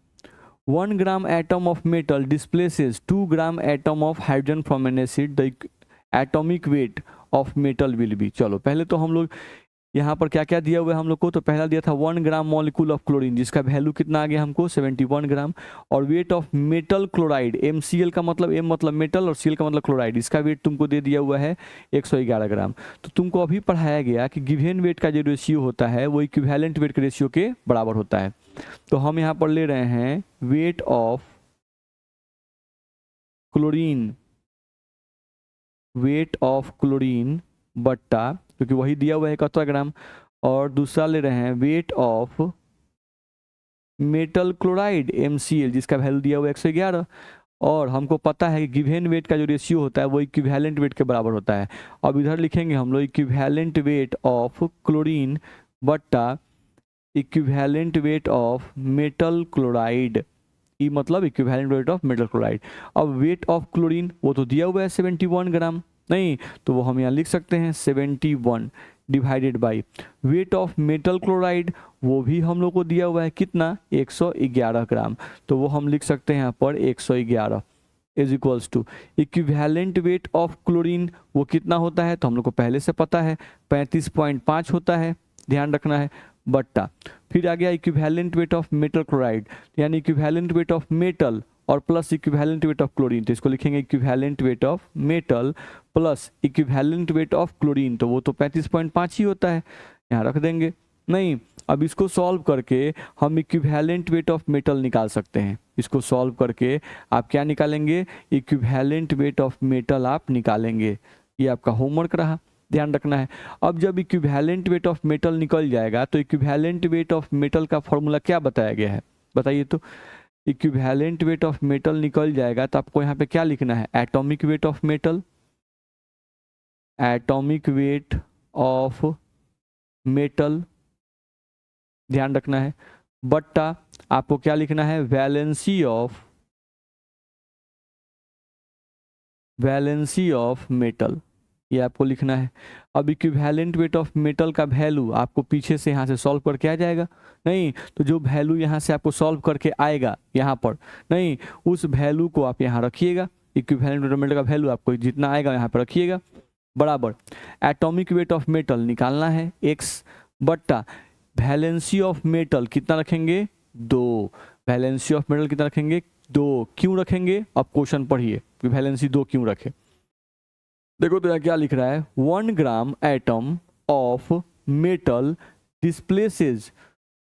Speaker 1: 1 gram atom of metal displaces 2 gram atom of hydrogen from an acid, the atomic weight of metal will B. चलो पहले तो हम लोग यहाँ पर क्या क्या दिया हुआ है हम लोग को, तो पहला दिया था 1 ग्राम मॉलिक्यूल ऑफ क्लोरीन, जिसका वैल्यू कितना आ गया हमको, 71 ग्राम। और wait of metal chloride, MCl का मतलब M मतलब मेटल और Cl का मतलब क्लोराइड, इसका वेट तुमको दे दिया हुआ है 111 ग्राम। तो तुमको अभी पढ़ाया गया कि गिवन वेट का जो रेशियो होता है वो इक्विवेलेंट वेट के रेशियो के बराबर होता है। तो हम यहाँ पर ले रहे हैं wait of chlorine, wait of chlorine बट्टा, क्योंकि वही दिया हुआ है 71 ग्राम, और दूसरा ले रहे हैं wait of metal chloride MCl, जिसका वैल्यू दिया हुआ है 111। और हमको पता है कि गिवन वेट का जो रेशियो होता है वो इक्विवेलेंट वेट के बराबर होता है। अब इधर लिखेंगे हम लोग इक्विवेलेंट वेट ऑफ क्लोरीन बट्टा equivalent weight of metal chloride, ई मतलब equivalent weight of metal chloride. अब वेट ऑफ क्लोरीन वो तो दिया हुआ है 71 ग्राम, नहीं तो वो हम यहाँ लिख सकते हैं 71 divided by wait of metal chloride, वो भी हम लोग को दिया हुआ है कितना, 111 ग्राम, तो वो हम लिख सकते हैं यहाँ पर 111 is equals to equivalent weight of chlorine, वो कितना होता है तो हम लोग को पहले से पता है 35.5 होता है, ध्यान रखना है, बट्टा फिर आ गया equivalent weight of metal chloride, यानी इक्विवेलेंट वेट ऑफ मेटल और plus equivalent weight of chlorine, तो इसको लिखेंगे equivalent weight of metal plus equivalent weight of chlorine, तो वो तो 35.5 ही होता है, यहाँ रख देंगे। नहीं अब इसको सॉल्व करके हम इक्विवेलेंट वेट ऑफ मेटल निकाल सकते हैं, इसको सॉल्व करके आप क्या निकालेंगे, इक्विवेलेंट वेट ऑफ मेटल आप निकालेंगे, ये आपका होमवर्क रहा, ध्यान रखना है। अब जब इक्विवेलेंट वेट ऑफ मेटल निकल जाएगा तो इक्विवेलेंट वेट ऑफ मेटल का फॉर्मूला क्या बताया गया है, बताइए तो। इक्विवेलेंट वेट ऑफ मेटल निकल जाएगा तो आपको यहाँ पे क्या लिखना है, atomic weight of metal, atomic weight of metal, ध्यान रखना है, बट्टा आपको क्या लिखना है, valency of valency of metal, ये आपको लिखना है। अब इक्विवेलेंट वेट ऑफ मेटल का वैल्यू आपको पीछे से यहाँ से सॉल्व करके आ जाएगा, नहीं तो जो वैल्यू यहाँ से आपको सॉल्व करके आएगा यहाँ पर, नहीं उस वैल्यू को आप यहाँ रखिएगा, इक्विवेलेंट वेट ऑफ मेटल का वैल्यू आपको जितना आएगा यहाँ पर रखिएगा, बराबर एटॉमिक वेट ऑफ मेटल निकालना है x बट्टा वैलेंसी ऑफ मेटल कितना रखेंगे 2, वैलेंसी ऑफ मेटल कितना रखेंगे 2, क्यों रखेंगे अब क्वेश्चन पढ़िए कि वैलेंसी 2 क्यों रखे। देखो तो यहाँ क्या लिख रहा है, 1 gram atom of metal displaces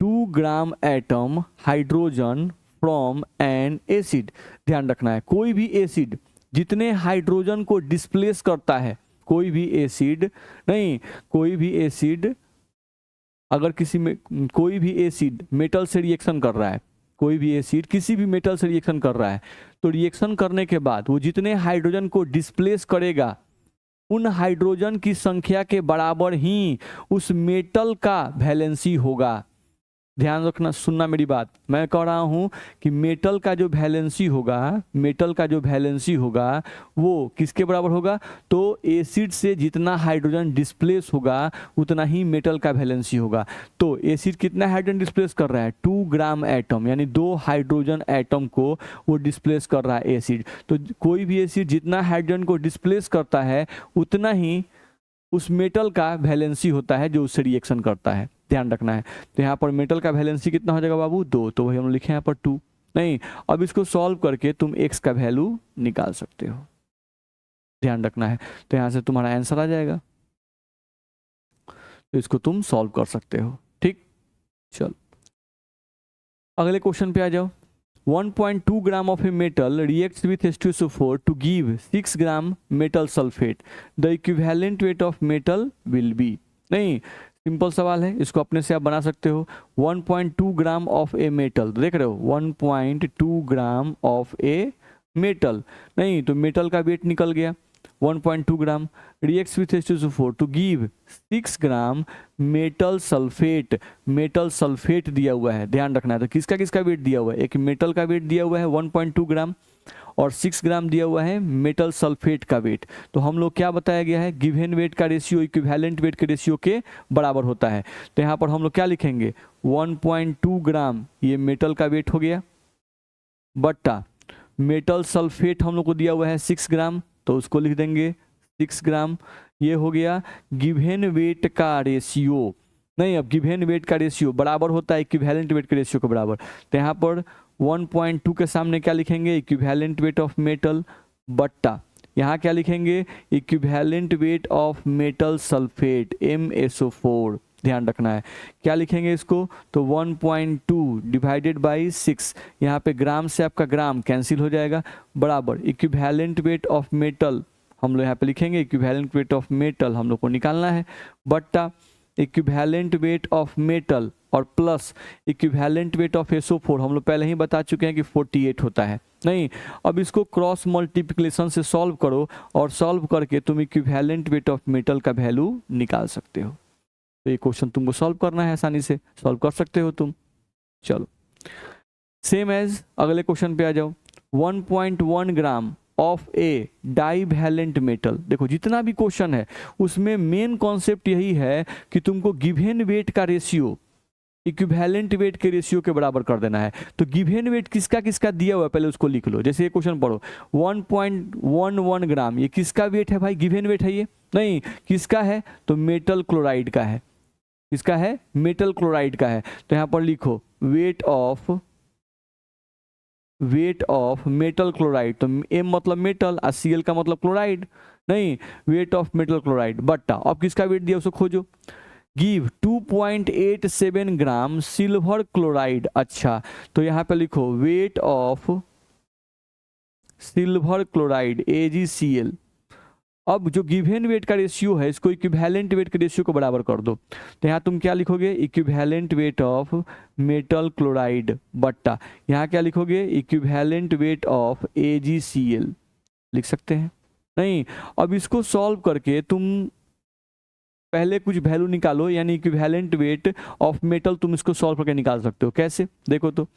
Speaker 1: 2 gram atom hydrogen from an acid. ध्यान रखना है कोई भी एसिड जितने हाइड्रोजन को डिस्प्लेस करता है, कोई भी एसिड नहीं, कोई भी एसिड अगर किसी में कोई भी एसिड मेटल से रिएक्शन कर रहा है, कोई भी एसिड किसी भी मेटल से रिएक्शन कर रहा है, तो रिएक्शन करने के बाद वो जितने हाइड्रोजन को डिस्प्लेस करेगा उन हाइड्रोजन की संख्या के बराबर ही उस मेटल का वैलेंसी होगा। ध्यान रखना, सुनना मेरी बात, मैं कह रहा हूं कि मेटल का जो वैलेंसी होगा, मेटल का जो वैलेंसी होगा वो किसके बराबर होगा, तो एसिड से जितना हाइड्रोजन डिस्प्लेस होगा उतना ही मेटल का वैलेंसी होगा। तो एसिड कितना हाइड्रोजन डिस्प्लेस कर रहा है 2 ग्राम एटम, यानी 2 हाइड्रोजन एटम को वो डिस्प्लेस कर रहा है एसिड। तो कोई भी एसिड जितना हाइड्रोजन को डिस्प्लेस करता है उतना ही उस मेटल का वैलेंसी होता है जो उससे रिएक्शन करता है, ध्यान रखना है। तो यहाँ पर मेटल का वैलेंसी कितना हो जाएगा बाबू 2, तो वही हम लिखे यहाँ पर 2, नहीं अब इसको सॉल्व करके तुम x का वैल्यू निकाल सकते हो, ध्यान रखना है। तो यहाँ से तुम्हारा आंसर आ जाएगा, तो इसको तुम सॉल्व कर सकते हो, ठीक। चलो अगले क्वेश्चन पे आ जाओ। 1.2 ग्राम of a metal reacts with H2SO4 to give 6 gram metal sulfate. The equivalent weight of metal will be, नहीं सिंपल सवाल है, इसको अपने से आप बना सकते हो। 1.2 ग्राम ऑफ ए मेटल, देख रहे हो 1.2 ग्राम ऑफ ए मेटल, नहीं तो मेटल का वेट निकल गया 1.2 gram, reacts with H2SO4 to give 6 gram metal sulphate. Metal sulphate दिया हुआ है, ध्यान रखना है। तो किसका किसका वेट दिया हुआ है, एक मेटल का वेट दिया हुआ है 1.2 ग्राम और 6 ग्राम दिया हुआ है मेटल सल्फेट का वेट। तो हम लोग क्या बताया गया है, गिवन वेट का रेशियो इक्विवेलेंट वेट के रेशियो के बराबर होता है। तो यहाँ पर हम लोग क्या लिखेंगे 1.2 ग्राम ये मेटल का वेट हो गया बट्टा मेटल सल्फेट हम लोग को दिया हुआ है 6 ग्राम, तो उसको लिख देंगे 6 ग्राम, ये हो गया गिवन वेट का रेशियो। नहीं अब गिवन वेट का रेशियो बराबर होता है इक्विवेलेंट वेट के रेशियो के बराबर। तो यहाँ पर 1.2 के सामने क्या लिखेंगे इक्विवेलेंट वेट ऑफ मेटल बट्टा यहाँ क्या लिखेंगे equivalent weight of metal sulphate MsO4, ध्यान रखना है क्या लिखेंगे इसको, तो 1.2 डिवाइडेड बाई 6, यहाँ पे ग्राम से आपका ग्राम कैंसिल हो जाएगा, बराबर इक्विवेलेंट वेट ऑफ मेटल हम लोग यहाँ पे लिखेंगे इक्विवेलेंट वेट ऑफ मेटल हम लोग को निकालना है बट्टा इक्विवेलेंट वेट ऑफ मेटल और plus equivalent weight of SO4 हम लोग पहले ही बता चुके हैं कि 48 होता है। नहीं अब इसको क्रॉस मल्टीप्लिकेशन से सॉल्व करो और सॉल्व करके तुम इक्विवेलेंट वेट ऑफ मेटल का वैल्यू निकाल सकते हो। तो ये क्वेश्चन तुमको सॉल्व करना है, आसानी से सॉल्व कर सकते हो तुम। चलो सेम एज अगले क्वेश्चन पे आ जाओ। 1.1 gram of a divalent metal. देखो जितना भी क्वेश्चन है उसमें मेन कॉन्सेप्ट यही है कि तुमको गिवन वेट का रेशियो इक्विवेलेंट वेट के रेशियो के बराबर कर देना है। तो गिवन वेट किसका किसका दिया हुआ है पहले उसको लिख लो। जैसे ये क्वेश्चन पढ़ो 1.11 ग्राम, ये किसका वेट है भाई, गिवन वेट है ये, नहीं किसका है तो मेटल क्लोराइड का है, किसका है मेटल क्लोराइड का है। तो यहाँ पर लिखो वेट ऑफ मेटल क्लोराइड, तो M मतलब मेटल और Cl का मतलब क्लोराइड, नहीं वेट ऑफ मेटल क्लोराइड बट्टा अब किसका वेट दिया उसको खोजो, गिव 2.87 ग्राम सिल्वर क्लोराइड। अच्छा तो यहाँ पे लिखो weight of silver chloride AgCl। अब जो गिवन वेट का रेशियो है इसको इक्विवेलेंट वेट के रेशियो को बराबर कर दो। तो यहाँ तुम क्या लिखोगे equivalent weight of metal chloride बट्टा यहाँ क्या लिखोगे इक्विवेलेंट वेट ऑफ AgCl लिख सकते हैं। नहीं अब इसको सॉल्व करके तुम पहले कुछ वैल्यू निकालो, यानी इक्विवेलेंट वेट ऑफ मेटल तुम इसको सॉल्व करके निकाल सकते हो। कैसे देखो तो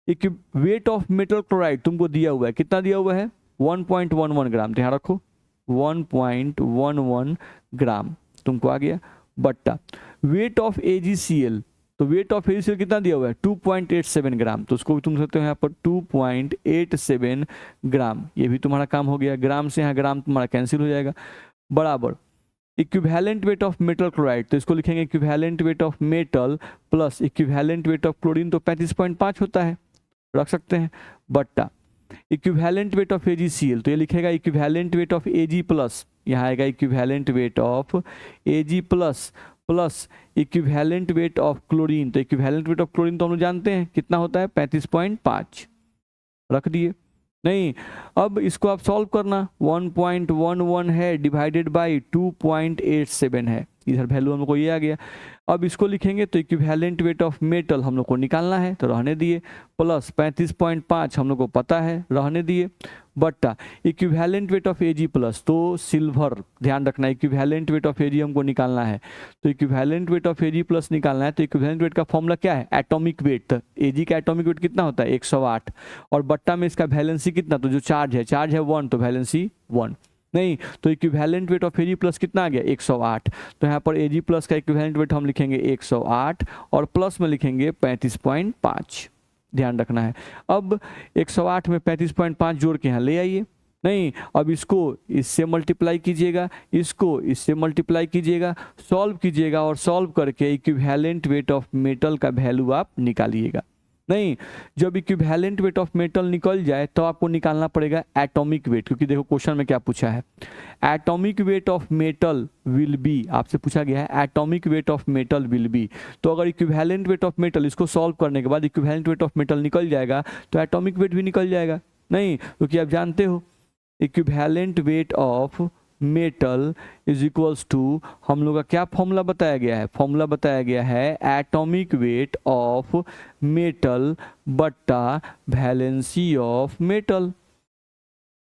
Speaker 1: वेट ऑफ मेटल क्लोराइड तुमको दिया हुआ है, कितना दिया हुआ है 1.11 ग्राम, ध्यान रखो 1.11 ग्राम तुमको आ गया, बट्टा वेट ऑफ AgCl, तो वेट ऑफ AgCl कितना दिया हुआ है 2.87 ग्राम, तो उसको भी तुम सकते हो यहाँ पर 2.87 ग्राम, ये भी तुम्हारा काम हो गया, ग्राम से यहाँ ग्राम तुम्हारा कैंसिल हो जाएगा, बराबर equivalent weight of metal chloride, तो इसको लिखेंगे equivalent weight of metal plus equivalent weight of chlorine, तो 35.5 होता है, रख सकते हैं, बट्टा इक्विवेलेंट वेट ऑफ AgCl, तो ये लिखेगा equivalent weight of Ag plus, यहाँ आएगा equivalent weight of Ag plus plus equivalent weight of chlorine, तो इक्विवेलेंट वेट ऑफ क्लोरीन तो हम लोग जानते हैं कितना होता है 35.5, रख दिए। नहीं, अब इसको आप सॉल्व करना, 1.11 है डिवाइडेड बाई 2.87 है, इधर वैल्यू हम लोग को ये आ गया। अब इसको लिखेंगे तो इक्विवेलेंट वेट ऑफ मेटल हम लोग को निकालना है, तो रहने दिए, प्लस 35.5 हम लोग को पता है, रहने दिए, बट्टा equivalent weight of Ag plus, तो सिल्वर, ध्यान रखना इक्विवेलेंट वेट ऑफ Ag हमको निकालना है, तो equivalent weight of Ag plus निकालना है, तो इक्विवेलेंट वेट का फॉर्मूला क्या है एटॉमिक वेट, तो Ag का एटॉमिक वेट कितना होता है 108, और बट्टा में इसका वैलेंसी कितना, तो जो चार्ज है 1 तो वैलेंसी 1, नहीं तो equivalent weight of Ag plus कितना आ गया 108, तो यहाँ पर Ag प्लस का इक्विवेलेंट वेट हम लिखेंगे 108 और प्लस में लिखेंगे 35.5, ध्यान रखना है। अब 108 में 35.5 जोड़ के यहाँ ले आइए, नहीं अब इसको इससे मल्टीप्लाई कीजिएगा, इसको इससे मल्टीप्लाई कीजिएगा, सॉल्व कीजिएगा और सॉल्व करके इक्विवेलेंट वेट ऑफ मेटल का वैल्यू आप निकालिएगा। नहीं, जब इक्विवेलेंट वेट ऑफ मेटल निकल जाए तो आपको निकालना पड़ेगा एटॉमिक वेट, क्योंकि देखो क्वेश्चन में क्या पूछा है, atomic weight of metal will B, आपसे पूछा गया है atomic weight of metal will B, तो अगर इक्विवेलेंट वेट ऑफ मेटल इसको सॉल्व करने के बाद इक्विवेलेंट वेट ऑफ मेटल निकल जाएगा तो एटॉमिक वेट भी निकल जाएगा। नहीं, क्योंकि आप जानते हो equivalent weight of metal is equals to, हम लोग का क्या फॉर्मूला बताया गया है, फॉर्मूला बताया गया है एटॉमिक वेट ऑफ मेटल बट्टा valency of metal,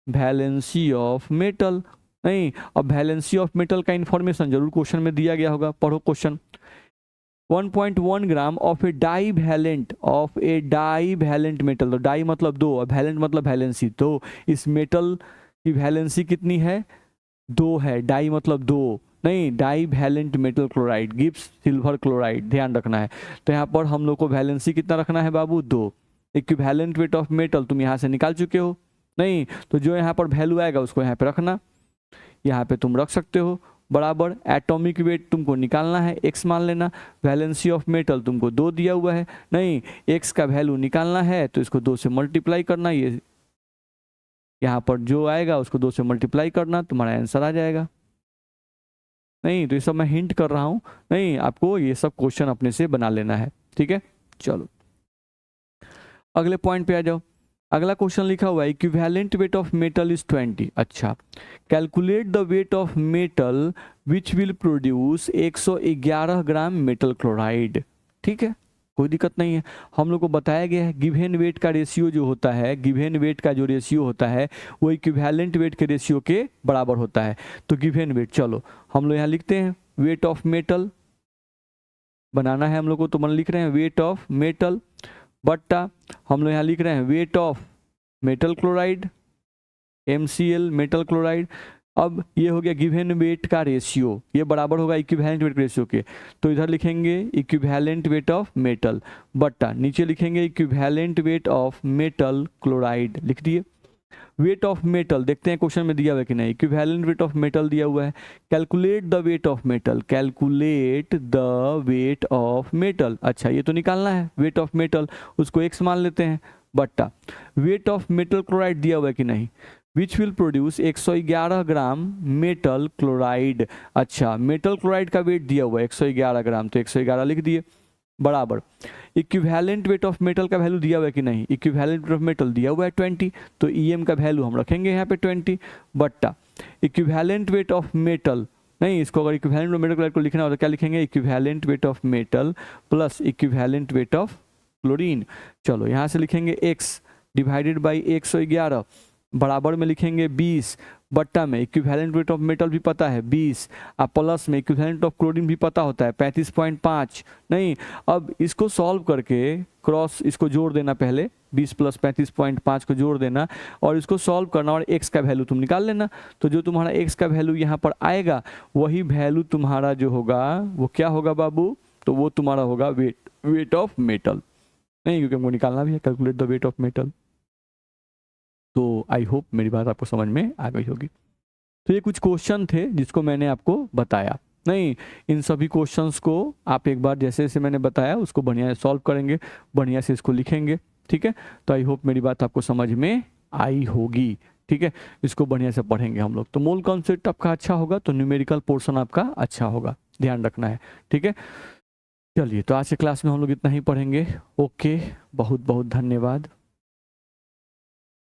Speaker 1: valency of metal. नहीं, अब वैलेंसी ऑफ मेटल का इंफॉर्मेशन जरूर क्वेश्चन में दिया गया होगा, पढ़ो question. 1.1 gram of a divalent metal, तो डाई मतलब दो और वैलेंट मतलब वैलेंसी, तो इस मेटल की वैलेंसी कितनी है 2 है, डाई मतलब 2, नहीं divalent metal chloride gives silver chloride, ध्यान रखना है। तो यहाँ पर हम लोग को वैलेंसी कितना रखना है बाबू 2, इक्विवेलेंट वेट ऑफ मेटल तुम यहाँ से निकाल चुके हो, नहीं तो जो यहाँ पर वैल्यू आएगा उसको यहाँ पे रखना, यहाँ पे तुम रख सकते हो, बराबर एटॉमिक वेट तुमको निकालना है, x मान लेना, वैलेंसी ऑफ मेटल तुमको 2 दिया हुआ है, नहीं x का वैल्यू निकालना है तो इसको 2 से मल्टीप्लाई करना, ये यहाँ पर जो आएगा उसको 2 से मल्टीप्लाई करना, तुम्हारा आंसर आ जाएगा। नहीं तो ये सब मैं हिंट कर रहा हूँ, नहीं आपको ये सब क्वेश्चन अपने से बना लेना है, ठीक है। चलो अगले पॉइंट पे आ जाओ, अगला क्वेश्चन लिखा हुआ है equivalent weight of metal is 20, अच्छा calculate the wait of metal which will produce 111 gram metal chloride, ठीक है कोई दिक्कत नहीं है। हम लोग को बताया गया है गिवन वेट का रेशियो जो होता है, गिवन वेट का जो रेशियो होता है वो इक्विवेलेंट वेट के रेशियो के बराबर होता है, तो गिवन वेट, चलो हम लोग यहाँ लिखते हैं वेट ऑफ मेटल बनाना है हम लोग को, तो मन लिख रहे हैं वेट ऑफ मेटल बट्टा हम लोग यहाँ लिख रहे हैं wait of metal chloride MCl metal chloride. अब ये हो गया गिवन वेट का रेशियो, ये बराबर होगा इक्विवेलेंट वेट रेशियो के, तो इधर लिखेंगे इक्विवेलेंट वेट ऑफ मेटल बट्टा नीचे लिखेंगे equivalent weight of metal chloride, लिख दिए। वेट ऑफ मेटल देखते हैं क्वेश्चन में दिया हुआ है कि नहीं, इक्विवेलेंट वेट ऑफ मेटल दिया हुआ है, calculate the wait of metal, calculate the wait of metal, अच्छा ये तो निकालना है वेट ऑफ मेटल, उसको x मान लेते हैं बट्टा वेट ऑफ मेटल क्लोराइड दिया हुआ है कि नहीं, which will produce 111 gram metal chloride, अच्छा मेटल क्लोराइड का वेट दिया हुआ है 111 ग्राम, तो 111 लिख दिए, बराबर इक्विवेलेंट वेट ऑफ मेटल का वैल्यू दिया हुआ है कि नहीं, इक्विवेलेंट वेट ऑफ मेटल दिया हुआ है 20, तो EM का वैल्यू हम रखेंगे यहाँ पे 20 बट्टा इक्विवेलेंट वेट ऑफ मेटल, नहीं इसको अगर इक्विवेलेंट वेट ऑफ मेटल को लिखना हो तो क्या लिखेंगे equivalent weight of metal plus equivalent weight of chlorine. चलो यहाँ से लिखेंगे x डिवाइडेड बाई 111 बराबर में लिखेंगे 20 बट्टा में इक्विवेलेंट वेट ऑफ मेटल भी पता है 20 और प्लस में इक्विवेलेंट ऑफ क्लोरीन भी पता होता है 35.5, नहीं अब इसको सॉल्व करके क्रॉस इसको जोड़ देना पहले 20 प्लस 35.5 को जोड़ देना और इसको सॉल्व करना और x का वैल्यू तुम निकाल लेना। तो जो तुम्हारा x का वैल्यू यहाँ पर आएगा वही वैल्यू तुम्हारा जो होगा वो क्या होगा बाबू, तो वो तुम्हारा होगा वेट ऑफ मेटल। नहीं, क्योंकि हमको निकालना भी है, calculate the wait of metal. तो आई होप मेरी बात आपको समझ में आ गई होगी। तो ये कुछ क्वेश्चन थे जिसको मैंने आपको बताया। नहीं, इन सभी क्वेश्चंस को आप एक बार जैसे जैसे मैंने बताया उसको बढ़िया से सॉल्व करेंगे, बढ़िया से इसको लिखेंगे, ठीक है। तो आई होप मेरी बात आपको समझ में आई होगी, ठीक है। इसको बढ़िया से पढ़ेंगे हम लोग, तो मूल कॉन्सेप्ट आपका अच्छा होगा तो न्यूमेरिकल पोर्शन आपका अच्छा होगा, ध्यान रखना है, ठीक है। चलिए, तो आज के क्लास में हम लोग इतना ही पढ़ेंगे। ओके, बहुत बहुत धन्यवाद।